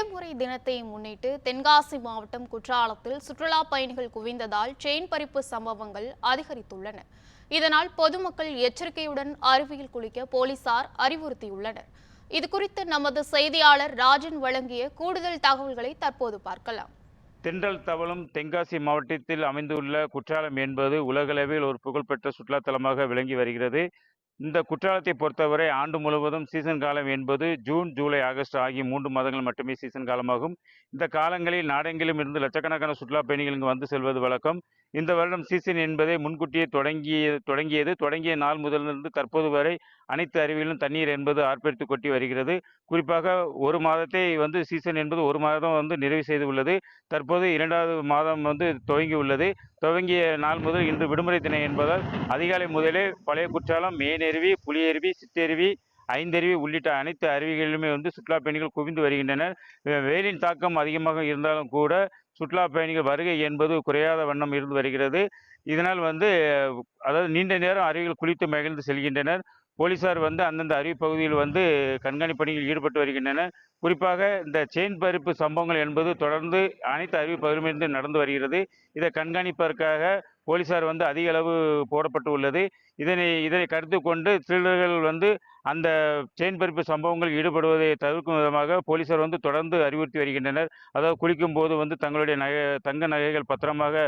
விடுமுறை தினத்தை முன்னிட்டு தென்காசி மாவட்டம் குற்றாலத்தில் சுற்றுலா பயணிகள் குவிந்ததால் செயின் பறிப்பு சம்பவங்கள் அதிகரித்துள்ளன. இதனால் பொதுமக்கள் எச்சரிக்கையுடன் அருவியில் குளிக்க போலீசார் அறிவுறுத்தியுள்ளனர். இதுகுறித்து நமது செய்தியாளர் ராஜன் வழங்கிய கூடுதல் தகவல்களை தற்போது பார்க்கலாம். தென்றல் தவழும் தென்காசி மாவட்டத்தில் அமைந்துள்ள குற்றாலம் என்பது உலகளவில் ஒரு புகழ்பெற்ற சுற்றுலா தலமாக விளங்கி வருகிறது. இந்த குற்றாலத்தை பொறுத்தவரை ஆண்டு முழுவதும் சீசன் காலம் என்பது ஜூன், ஜூலை, ஆகஸ்ட் ஆகிய 3 மாதங்கள் மட்டுமே சீசன் காலமாகும். இந்த காலங்களில் நாடெங்கிலும் இருந்து லட்சக்கணக்கான சுற்றுலா பயணிகள் இங்கு வந்து செல்வது வழக்கம். இந்த வருடம் சீசன் என்பதை முன்கூட்டியே தொடங்கிய நாள் முதலிருந்து தற்போது வரை அனைத்து அருவியிலும் தண்ணீர் என்பது ஆர்ப்பரித்து கொட்டி வருகிறது. குறிப்பாக ஒரு மாதத்தை சீசன் என்பது ஒரு மாதம் நிறைவு செய்து உள்ளது. தற்போது 2வது மாதம் துவங்கி உள்ளது. துவங்கிய நாள் முதல் இன்று விடுமுறை தினம் என்பதால் அதிகாலை முதலே பழைய குற்றாலம், மெயினருவி, புலியருவி, சிற்றருவி, ஐந்தருவி உள்ளிட்ட அனைத்து அருவிகளிலுமே சுற்றுலா பயணிகள் குவிந்து வருகின்றனர். வெயிலின் தாக்கம் அதிகமாக இருந்தாலும் கூட சுற்றுலா பயணிகள் வருகை என்பது குறையாத வண்ணம் இருந்து வருகிறது. இதனால் அதாவது நீண்ட நேரம் அருவியில் குளித்து மகிழ்ந்து செல்கின்றனர். போலீசார் அந்தந்த அருவி பகுதியில் கண்காணிப்பு பணியில் ஈடுபட்டு வருகின்றனர். குறிப்பாக இந்த செயின் பறிப்பு சம்பவங்கள் என்பது தொடர்ந்து அனைத்து அருவி பகுதியிலிருந்து நடந்து வருகிறது. இதை கண்காணிப்பதற்காக போலீசார் அதிக அளவு போடப்பட்டு உள்ளது. இதனை கருத்தில் கொண்டு திருடர்கள் அந்த செயின் பறிப்பு சம்பவங்கள் ஈடுபடுவதை தவிர்க்கும் விதமாக போலீசார் தொடர்ந்து அறிவுறுத்தி வருகின்றனர். அதாவது குளிக்கும் போது தங்களுடைய தங்க நகைகள் பத்திரமாக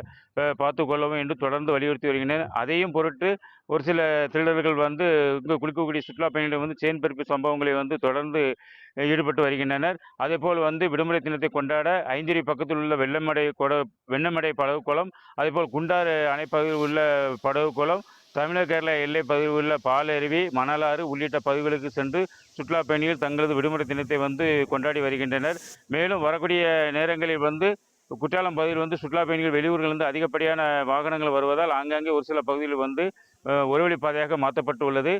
பார்த்து கொள்ளவும் என்று தொடர்ந்து வலியுறுத்தி வருகின்றனர். அதையும் பொருட்டு ஒரு சில திருடர்கள் இங்கு குளிக்கக்கூடிய சுற்றுலா பயணிகள் செயின் பறிப்பு சம்பவங்களை தொடர்ந்து ஈடுபட்டு வருகின்றனர். அதேபோல் விடுமுறை தினத்தை கொண்டாட ஐந்தருவி பக்கத்தில் உள்ள வெண்ணமடை படகுக்குளம், அதேபோல் குண்டாறு அணைப்பகுதியில் உள்ள படகுக்குளம், தமிழக கேரள எல்லை பகுதியில் உள்ள பாலருவி, மணலாறு உள்ளிட்ட பகுதிகளுக்கு சென்று சுற்றுலா பயணிகள் தங்களது விடுமுறை தினத்தை கொண்டாடி வருகின்றனர். மேலும் வரக்கூடிய நேரங்களில் குற்றாலம் பகுதியில் சுற்றுலா பயணிகள் வெளியூர்கள் அதிகப்படியான வாகனங்கள் வருவதால் ஆங்காங்கே ஒரு சில பகுதியில் ஒரு வழி பாதையாக மாற்றப்பட்டு உள்ளது.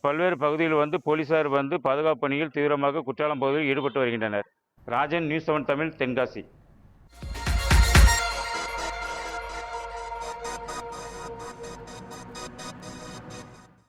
பல்வேறு பகுதியில் போலீசார் பாதுகாப்பு பணியில் தீவிரமாக குற்றாலம் பகுதியில் ஈடுபட்டு வருகின்றனர். ராஜன், நியூஸ் 7 தமிழ், தென்காசி.